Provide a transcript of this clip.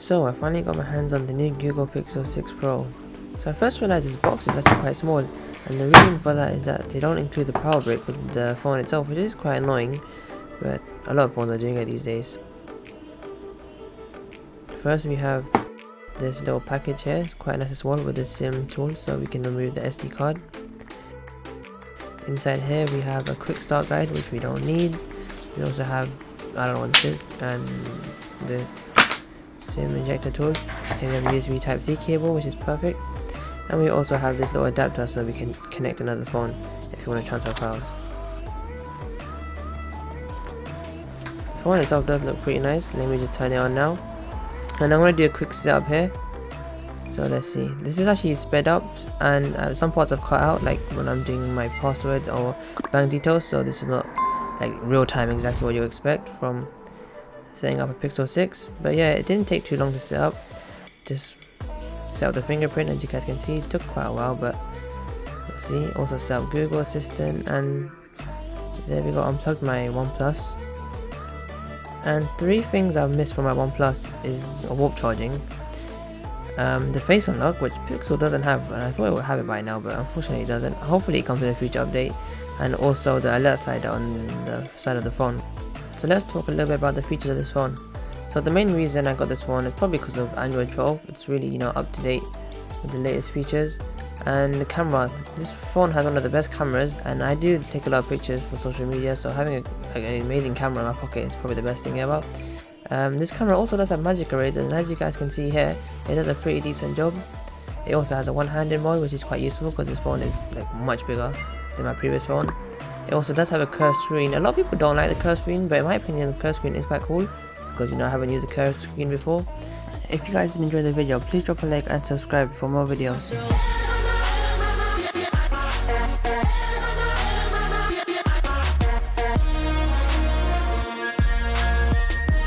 So I finally got my hands on the new Google Pixel 6 Pro. So I first realized this box is actually quite small, and the reason for that is that they don't include the power brick with the phone itself, which is quite annoying, but a lot of phones are doing it these days. First we have this little package here. It's quite nice as well with the SIM tool, so we can remove the SD card. Inside here we have a quick start guide, which we don't need. We also have, I don't know what this is, and the SIM injector tool. And we have a USB Type-C cable, which is perfect. And we also have this little adapter so we can connect another phone if you want to transfer files. The phone itself does look pretty nice. Let me just turn it on now. And I'm going to do a quick setup here. So let's see. This is actually sped up, and some parts I've cut out, like when I'm doing my passwords or bank details. So this is not like real time exactly what you expect from setting up a Pixel 6. But yeah, it didn't take too long to set up. Just set up the fingerprint, as you guys can see. It took quite a while, but we'll see. Also set up Google Assistant, and there we go. Unplugged my OnePlus. And 3 things I've missed from my OnePlus is warp charging, the face unlock, which Pixel doesn't have, and I thought it would have it by now, but unfortunately it doesn't. Hopefully it comes in a future update. And also the alert slider on the side of the phone. So let's talk a little bit about the features of this phone. So the main reason I got this phone is probably because of Android 12. It's really, up to date with the latest features. And the camera, this phone has one of the best cameras, and I do take a lot of pictures for social media, so having an amazing camera in my pocket is probably the best thing ever. This camera also does have magic erasers, and as you guys can see here, it does a pretty decent job. It also has a one-handed mode, which is quite useful because this phone is like much bigger than my previous phone. It also does have a curved screen. A lot of people don't like the curved screen, but in my opinion the curved screen is quite cool because I haven't used a curved screen before. If you guys did enjoy the video, please drop a like and subscribe for more videos.